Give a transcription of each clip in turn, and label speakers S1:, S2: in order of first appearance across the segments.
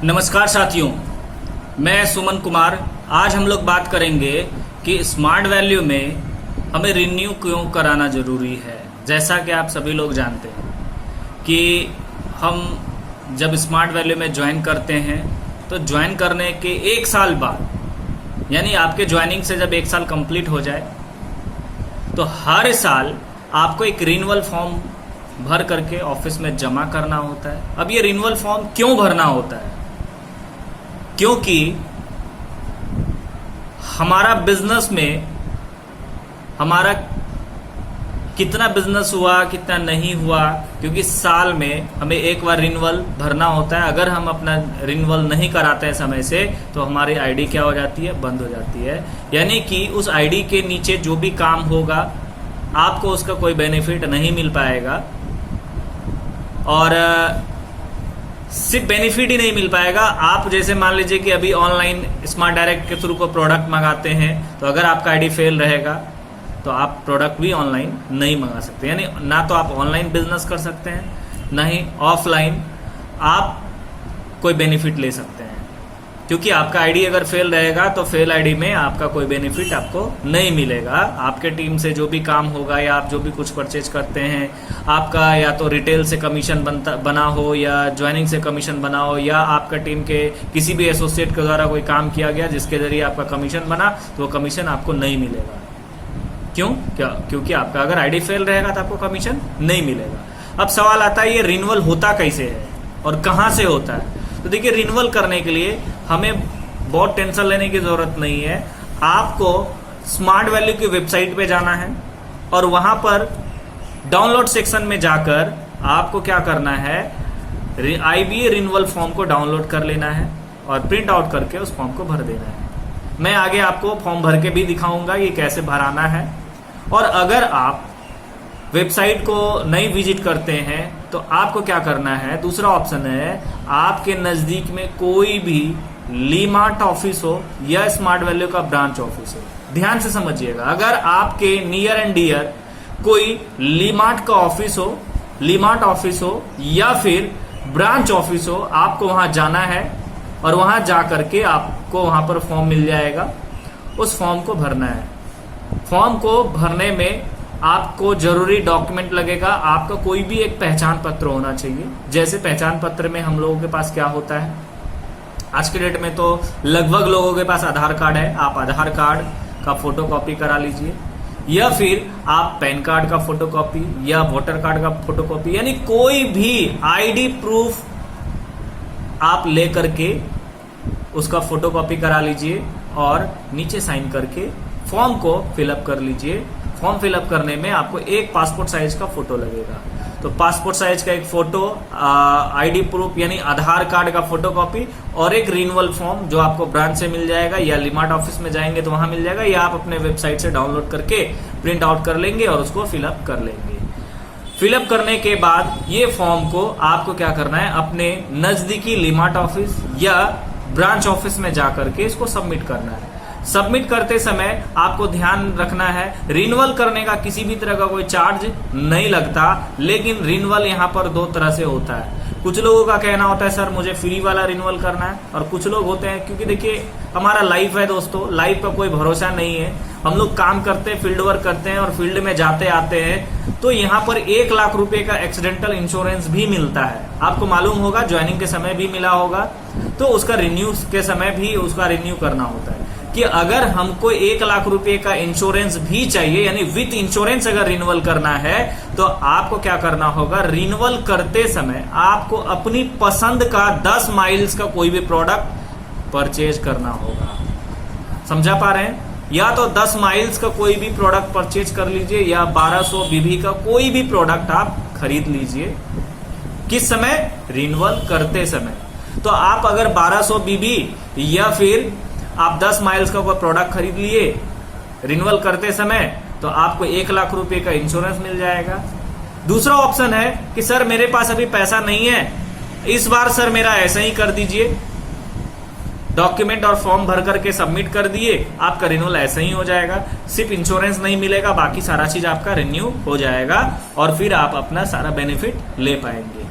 S1: नमस्कार साथियों, मैं सुमन कुमार। आज हम लोग बात करेंगे कि स्मार्ट वैल्यू में हमें रिन्यू क्यों कराना ज़रूरी है। जैसा कि आप सभी लोग जानते हैं कि हम जब स्मार्ट वैल्यू में ज्वाइन करते हैं तो ज्वाइन करने के 1 साल बाद, यानी आपके ज्वाइनिंग से जब 1 साल कंप्लीट हो जाए तो हर साल आपको एक रिन्यूअल फॉर्म भर करके ऑफिस में जमा करना होता है। अब ये रिन्यूअल फॉर्म क्यों भरना होता है? क्योंकि हमारा बिजनेस में हमारा कितना बिजनेस हुआ कितना नहीं हुआ, क्योंकि साल में हमें एक बार रिन्यूअल भरना होता है। अगर हम अपना रिन्यूअल नहीं कराते हैं समय से तो हमारी आईडी क्या हो जाती है? बंद हो जाती है। यानी कि उस आईडी के नीचे जो भी काम होगा आपको उसका कोई बेनिफिट नहीं मिल पाएगा। और सिर्फ बेनिफिट ही नहीं मिल पाएगा, आप जैसे मान लीजिए कि अभी ऑनलाइन स्मार्ट डायरेक्ट के थ्रू को प्रोडक्ट मंगाते हैं तो अगर आपका आईडी फेल रहेगा तो आप प्रोडक्ट भी ऑनलाइन नहीं मंगा सकते। यानी ना तो आप ऑनलाइन बिजनेस कर सकते हैं ना ही ऑफलाइन आप कोई बेनिफिट ले सकते हैं, क्योंकि आपका आईडी अगर फेल रहेगा तो फेल आईडी में आपका कोई बेनिफिट आपको नहीं मिलेगा। आपके टीम से जो भी काम होगा या आप जो भी कुछ परचेज करते हैं, आपका या तो रिटेल से कमीशन बना हो या ज्वाइनिंग से कमीशन बना हो या आपका टीम के किसी भी एसोसिएट के द्वारा कोई काम किया गया जिसके जरिए आपका कमीशन बना, तो वो कमीशन आपको नहीं मिलेगा। क्योंकि आपका अगर आईडी फेल रहेगा तो आपको कमीशन नहीं मिलेगा। अब सवाल आता है ये रिन्यूअल होता कैसे है और कहाँ से होता है? तो देखिए, रिन्यूअल करने के लिए हमें बहुत टेंशन लेने की जरूरत नहीं है। आपको स्मार्ट वैल्यू की वेबसाइट पे जाना है और वहां पर डाउनलोड सेक्शन में जाकर आपको क्या करना है, IBA रिन्यूअल फॉर्म को डाउनलोड कर लेना है और प्रिंट आउट करके उस फॉर्म को भर देना है। मैं आगे आपको फॉर्म भर के भी दिखाऊंगा ये कैसे भराना है। और अगर आप वेबसाइट को नहीं विजिट करते हैं तो आपको क्या करना है, दूसरा ऑप्शन है, आपके नजदीक में कोई भी लीमार्ट ऑफिस हो या स्मार्ट वैल्यू का ब्रांच ऑफिस हो। ध्यान से समझिएगा, अगर आपके नियर एंड डियर कोई लीमार्ट ऑफिस हो या फिर ब्रांच ऑफिस हो, आपको वहां जाना है और वहां जा करके आपको वहां पर फॉर्म मिल जाएगा। उस फॉर्म को भरना है। फॉर्म को भरने में आपको जरूरी डॉक्यूमेंट लगेगा। आपका कोई भी एक पहचान पत्र होना चाहिए। जैसे पहचान पत्र में हम लोगों के पास क्या होता है, आज के डेट में तो लगभग लोगों के पास आधार कार्ड है। आप आधार कार्ड का फोटो कॉपी करा लीजिए या फिर आप पैन कार्ड का फोटो कॉपी या वोटर कार्ड का फोटो कॉपी, यानी कोई भी आईडी प्रूफ आप ले करके उसका फोटो कॉपी करा लीजिए और नीचे साइन करके फॉर्म को फिलअप कर लीजिए। फॉर्म फिलअप करने में आपको एक पासपोर्ट साइज का फोटो लगेगा, तो पासपोर्ट साइज का एक फोटो, आईडी प्रूफ यानी आधार कार्ड का फोटो कॉपी और एक रिन्यूअल फॉर्म जो आपको ब्रांच से मिल जाएगा या लिमार्ट ऑफिस में जाएंगे तो वहां मिल जाएगा, या आप अपने वेबसाइट से डाउनलोड करके प्रिंट आउट कर लेंगे और उसको फिलअप कर लेंगे। फिलअप करने के बाद ये फॉर्म को आपको क्या करना है, अपने नजदीकी लिमार्ट ऑफिस या ब्रांच ऑफिस में जाकर के इसको सबमिट करना है। सबमिट करते समय आपको ध्यान रखना है, रिन्यूअल करने का किसी भी तरह का कोई चार्ज नहीं लगता, लेकिन रिन्यूअल यहाँ पर 2 तरह से होता है। कुछ लोगों का कहना होता है सर मुझे फ्री वाला रिन्यूअल करना है, और कुछ लोग होते हैं, क्योंकि देखिए हमारा लाइफ है दोस्तों, लाइफ का कोई भरोसा नहीं है। हम लोग काम करते हैं, फील्ड वर्क करते हैं और फील्ड में जाते आते हैं, तो यहाँ पर 1 लाख रुपए का एक्सीडेंटल इंश्योरेंस भी मिलता है। आपको मालूम होगा, ज्वाइनिंग के समय भी मिला होगा, तो उसका रिन्यू के समय भी उसका रिन्यू करना होता है कि अगर हमको 1 लाख रुपए का इंश्योरेंस भी चाहिए, यानी विथ इंश्योरेंस अगर रिन्यूअल करना है तो आपको क्या करना होगा, रिन्यूअल करते समय आपको अपनी पसंद का 10 माइल्स का कोई भी प्रोडक्ट परचेज करना होगा। समझा पा रहे हैं? या तो 10 माइल्स का कोई भी प्रोडक्ट परचेज कर लीजिए या 1200 बीबी का कोई भी प्रोडक्ट आप खरीद लीजिए। किस समय? रिन्यूअल करते समय। तो आप अगर 1200 बीबी या फिर आप 10 माइल्स का कोई प्रोडक्ट खरीद लिए रिन्यूअल करते समय, तो आपको 1 लाख रुपए का इंश्योरेंस मिल जाएगा। दूसरा ऑप्शन है कि सर मेरे पास अभी पैसा नहीं है, इस बार सर मेरा ऐसा ही कर दीजिए, डॉक्यूमेंट और फॉर्म भर करके सबमिट कर दिए, आपका रिन्यूअल ऐसा ही हो जाएगा। सिर्फ इंश्योरेंस नहीं मिलेगा, बाकी सारा चीज आपका रिन्यू हो जाएगा और फिर आप अपना सारा बेनिफिट ले पाएंगे।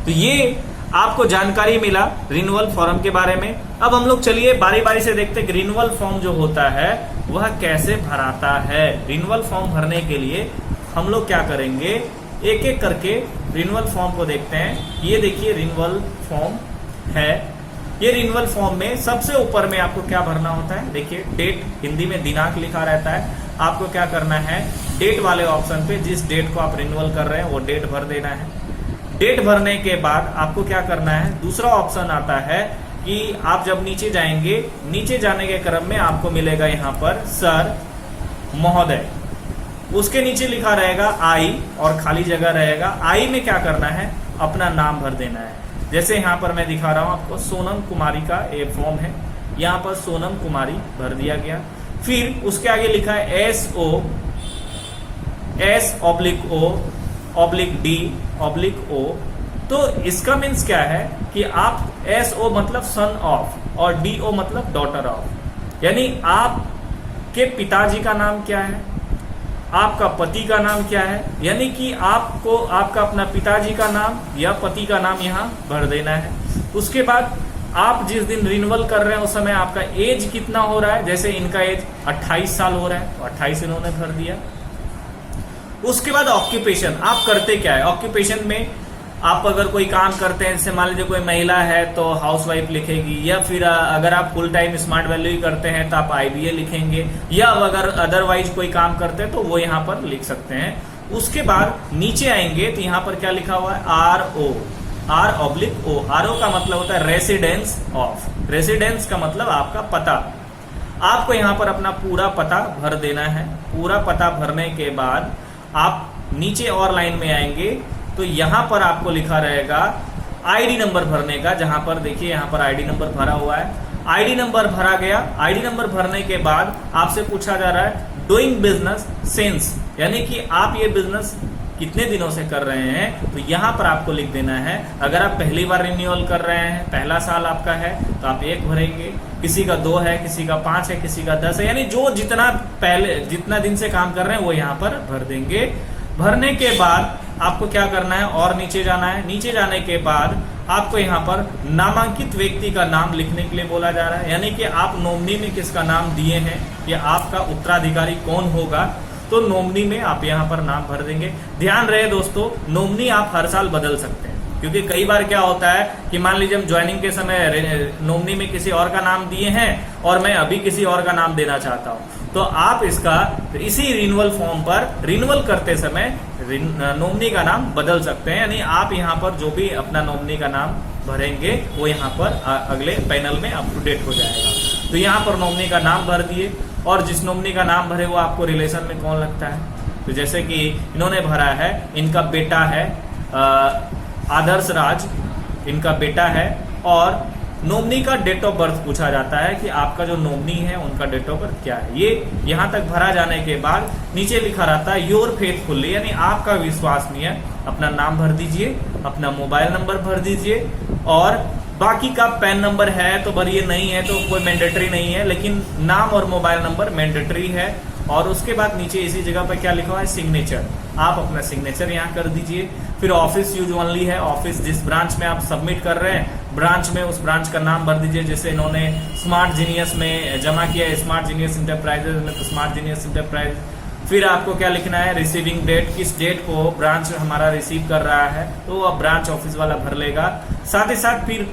S1: तो ये आपको जानकारी मिला रिन्यूअल फॉर्म के बारे में। अब हम लोग चलिए बारी बारी से देखते हैं कि रिन्यूअल फॉर्म जो होता है वह कैसे भराता है। रिन्यूअल फॉर्म भरने के लिए हम लोग क्या करेंगे, एक एक करके रिन्यूअल फॉर्म को देखते हैं। ये देखिए रिन्यूअल फॉर्म है। ये रिन्यूअल फॉर्म में सबसे ऊपर में आपको क्या भरना होता है, देखिए डेट, हिंदी में दिनांक लिखा रहता है। आपको क्या करना है, डेट वाले ऑप्शन पे जिस डेट को आप रिन्यूअल कर रहे हैं वो डेट भर देना है। डेट भरने के बाद आपको क्या करना है, दूसरा ऑप्शन आता है कि आप जब नीचे जाएंगे, नीचे जाने के क्रम में आपको मिलेगा यहाँ पर सर, महोदय, उसके नीचे लिखा रहेगा आई और खाली जगह रहेगा। आई में क्या करना है, अपना नाम भर देना है। जैसे यहाँ पर मैं दिखा रहा हूँ आपको, सोनम कुमारी का ये फॉर्म है, यहाँ पर सोनम कुमारी भर दिया गया। फिर उसके आगे लिखा है S/O/D/O। तो इसका मीन्स क्या है कि आप SO मतलब सन ऑफ और DO मतलब डॉटर ऑफ, यानी आपके पिताजी का नाम क्या है, आपका पति का नाम क्या है, यानी कि आपको आपका अपना पिताजी का नाम या पति का नाम यहाँ भर देना है। उसके बाद आप जिस दिन रिन्यूअल कर रहे हैं उस समय आपका एज कितना हो रहा है, जैसे इनका एज 28 साल हो रहा है तो 28 इन्होंने भर दिया। उसके बाद ऑक्यूपेशन, आप करते क्या है, ऑक्यूपेशन में आप अगर कोई काम करते हैं, जैसे मान लीजिए कोई महिला है तो हाउसवाइफ लिखेगी, या फिर अगर आप फुल टाइम स्मार्ट वैल्यू ही करते हैं तो आप IBA लिखेंगे, या अगर अदरवाइज कोई काम करते हैं तो वो यहाँ पर लिख सकते हैं। उसके बाद नीचे आएंगे तो यहाँ पर क्या लिखा हुआ है, RO, R/O। RO का मतलब होता है रेसिडेंस ऑफ, रेसिडेंस का मतलब आपका पता। आपको यहाँ पर अपना पूरा पता भर देना है। पूरा पता भरने के बाद आप नीचे और लाइन में आएंगे तो यहाँ पर आपको लिखा रहेगा ID नंबर भरने का, जहां पर देखिए यहाँ पर ID नंबर भरा हुआ है। ID नंबर भरा गया। ID नंबर भरने के बाद आपसे पूछा जा रहा है डूइंग बिजनेस सिंस, यानी कि आप ये बिजनेस कितने दिनों से कर रहे हैं, तो यहाँ पर आपको लिख देना है। अगर आप पहली बार रिन्यूअल कर रहे हैं, पहला साल आपका है तो आप 1 भरेंगे, किसी का 2 है, किसी का 5 है, किसी का 10 है, यानी जो जितना दिन से काम कर रहे हैं वो यहाँ पर भर देंगे। भरने के बाद आपको क्या करना है, और नीचे जाना है। नीचे जाने के बाद आपको यहाँ पर नामांकित व्यक्ति का नाम लिखने के लिए बोला जा रहा है, यानी कि आप नॉमिनी में किसका नाम दिए हैं या आपका उत्तराधिकारी कौन होगा, तो नॉमिनी में आप यहाँ पर नाम भर देंगे। ध्यान रहे दोस्तों, नॉमिनी आप हर साल बदल सकते हैं, क्योंकि कई बार क्या होता है कि मान लीजिए हम ज्वाइनिंग के समय नॉमिनी में किसी और का नाम दिए हैं और मैं अभी किसी और का नाम देना चाहता हूँ, तो आप इसका इसी रिन्यूअल फॉर्म पर रिन्यूअल करते समय नॉमिनी का नाम बदल सकते हैं। यानी आप यहाँ पर जो भी अपना नॉमिनी का नाम भरेंगे वो यहाँ पर अगले पैनल में अप टू डेट हो जाएगा। तो यहाँ पर नॉमिनी का नाम भर दिए, और जिस नॉमिनी का नाम भरे वो आपको रिलेशन में कौन लगता है, तो जैसे कि इन्होंने भरा है, इनका बेटा है आदर्श राज, इनका बेटा है, और नॉमिनी का डेट ऑफ बर्थ पूछा जाता है कि आपका जो नॉमिनी है उनका डेट ऑफ बर्थ क्या है। ये यहाँ तक भरा जाने के बाद नीचे लिखा रहता है योर फेथफुली, यानी आपका विश्वसनीय, अपना नाम भर दीजिए, अपना मोबाइल नंबर भर दीजिए, और बाकी का पैन नंबर है तो भरिए, नहीं है तो कोई मैंडेटरी नहीं है, लेकिन नाम और मोबाइल नंबर मैंडेटरी है। और उसके बाद नीचे इसी जगह पर क्या लिखा हुआ है, सिग्नेचर, आप अपना सिग्नेचर यहाँ कर दीजिए। फिर ऑफिस यूज ओनली है, ऑफिस जिस ब्रांच में आप सबमिट कर रहे हैं ब्रांच में उस ब्रांच का नाम भर दीजिए। जैसे इन्होंने स्मार्ट जीनियस में जमा किया है, स्मार्ट जीनियस इंटरप्राइजेज में, तो स्मार्ट जीनियस इंटरप्राइज। फिर आपको क्या लिखना है, रिसीविंग डेट, किस डेट को ब्रांच हमारा रिसीव कर रहा है, तो अब ब्रांच ऑफिस वाला भर लेगा। साथ ही साथ फिर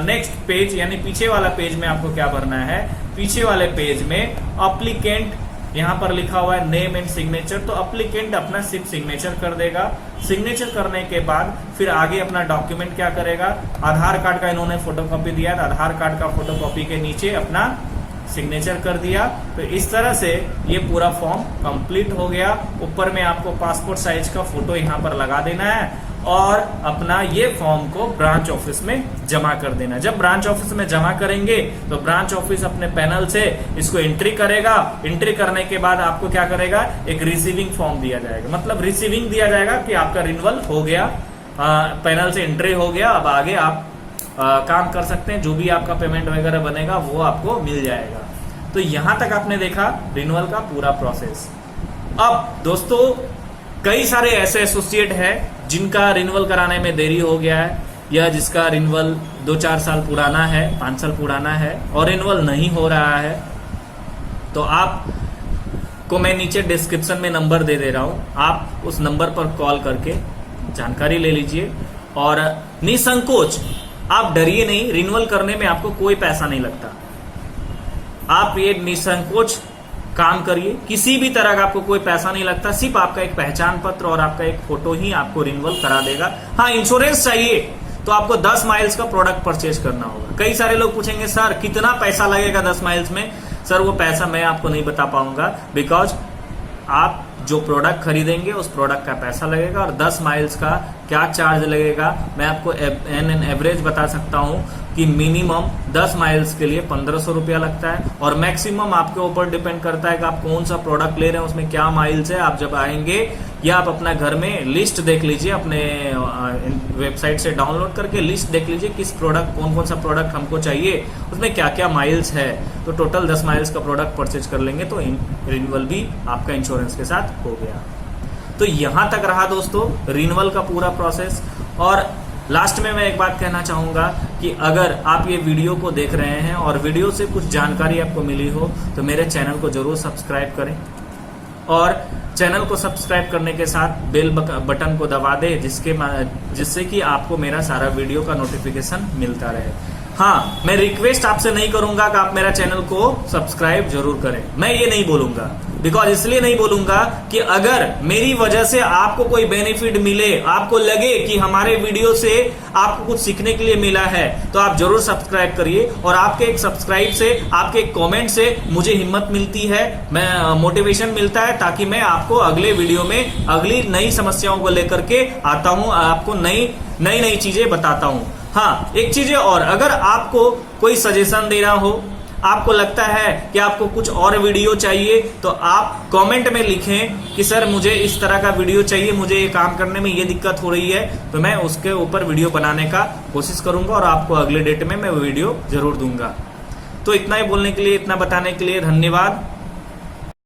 S1: नेक्स्ट पेज यानी पीछे वाला पेज में आपको क्या भरना है, पीछे वाले पेज में अप्लीकेंट, यहाँ पर लिखा हुआ है नेम एंड सिग्नेचर, तो अप्लीकेंट अपना सिर्फ सिग्नेचर कर देगा। सिग्नेचर करने के बाद फिर आगे अपना डॉक्यूमेंट क्या करेगा, आधार कार्ड का इन्होंने फोटोकॉपी दिया है, आधार कार्ड का फोटोकॉपी के नीचे अपना सिग्नेचर कर दिया। तो इस तरह से ये पूरा फॉर्म कंप्लीट हो गया। ऊपर में आपको पासपोर्ट साइज का फोटो यहाँ पर लगा देना है और अपना ये फॉर्म को ब्रांच ऑफिस में जमा कर देना। जब ब्रांच ऑफिस में जमा करेंगे तो ब्रांच ऑफिस अपने पैनल से इसको एंट्री करेगा। एंट्री करने के बाद आपको क्या करेगा, एक रिसीविंग फॉर्म दिया जाएगा, मतलब रिसीविंग दिया जाएगा कि आपका रिन्यूअल हो गया, पैनल से एंट्री हो गया, अब आगे आप काम कर सकते हैं, जो भी आपका पेमेंट वगैरह बनेगा वो आपको मिल जाएगा। तो यहां तक आपने देखा रिन्यूअल का पूरा प्रोसेस। अब दोस्तों कई सारे ऐसे एसोसिएट हैं जिनका रिन्यूअल कराने में देरी हो गया है, या जिसका रिन्यूअल 2-4 साल पुराना है, 5 साल पुराना है और रिन्यूअल नहीं हो रहा है, तो आप को मैं नीचे डिस्क्रिप्शन में नंबर दे दे रहा हूं, आप उस नंबर पर कॉल करके जानकारी ले लीजिए और निसंकोच आप डरिए नहीं, रिन्यूअल करने में आपको कोई पैसा नहीं लगता। आप ये निसंकोच काम करिए, किसी भी तरह का आपको कोई पैसा नहीं लगता, सिर्फ आपका एक पहचान पत्र और आपका एक फोटो ही आपको रिन्यूअल करा देगा। हाँ, इंश्योरेंस चाहिए तो आपको 10 माइल्स का प्रोडक्ट परचेज करना होगा। कई सारे लोग पूछेंगे सर कितना पैसा लगेगा 10 माइल्स में? सर वो पैसा मैं आपको नहीं बता पाऊंगा, बिकॉज आप जो प्रोडक्ट खरीदेंगे उस प्रोडक्ट का पैसा लगेगा और 10 माइल्स का क्या चार्ज लगेगा मैं आपको एन एवरेज बता सकता हूं कि मिनिमम 10 माइल्स के लिए 1500 रुपया लगता है और मैक्सिमम आपके ऊपर डिपेंड करता है कि आप कौन सा प्रोडक्ट ले रहे हैं, उसमें क्या माइल्स है। आप जब आएंगे या आप अपना घर में लिस्ट देख लीजिए, अपने वेबसाइट से डाउनलोड करके लिस्ट देख लीजिए किस प्रोडक्ट, कौन कौन सा प्रोडक्ट हमको चाहिए, उसमें क्या क्या माइल्स है, तो टोटल 10 माइल्स का प्रोडक्ट परचेज कर लेंगे तो रिन्यूअल भी आपका इंश्योरेंस के साथ हो गया। तो यहां तक रहा दोस्तों रिन्यूअल का पूरा प्रोसेस। और लास्ट में मैं एक बात कहना चाहूंगा कि अगर आप ये वीडियो को देख रहे हैं और वीडियो से कुछ जानकारी आपको मिली हो तो मेरे चैनल को जरूर सब्सक्राइब करें और चैनल को सब्सक्राइब करने के साथ बेल बटन को दबा दे जिससे कि आपको मेरा सारा वीडियो का नोटिफिकेशन मिलता रहे। हाँ, मैं रिक्वेस्ट आपसे नहीं करूंगा कि आप मेरा चैनल को सब्सक्राइब जरूर करें, मैं ये नहीं बोलूंगा, बिकॉज इसलिए नहीं बोलूंगा कि अगर मेरी वजह से आपको कोई बेनिफिट मिले, आपको लगे कि हमारे वीडियो से आपको कुछ सीखने के लिए मिला है, तो आप जरूर सब्सक्राइब करिए। और आपके एक सब्सक्राइब से, आपके एक कमेंट से मुझे हिम्मत मिलती है, मैं मोटिवेशन मिलता है, ताकि मैं आपको अगले वीडियो में अगली नई समस्याओं को लेकर के आता हूं, आपको नई चीजें बताता हूं। हाँ, एक चीज और, अगर आपको कोई सजेशन देना हो, आपको लगता है कि आपको कुछ और वीडियो चाहिए, तो आप कमेंट में लिखें कि सर मुझे इस तरह का वीडियो चाहिए, मुझे ये काम करने में ये दिक्कत हो रही है, तो मैं उसके ऊपर वीडियो बनाने का कोशिश करूंगा और आपको अगले डेट में मैं वीडियो जरूर दूंगा। तो इतना ही बोलने के लिए, इतना बताने के लिए धन्यवाद।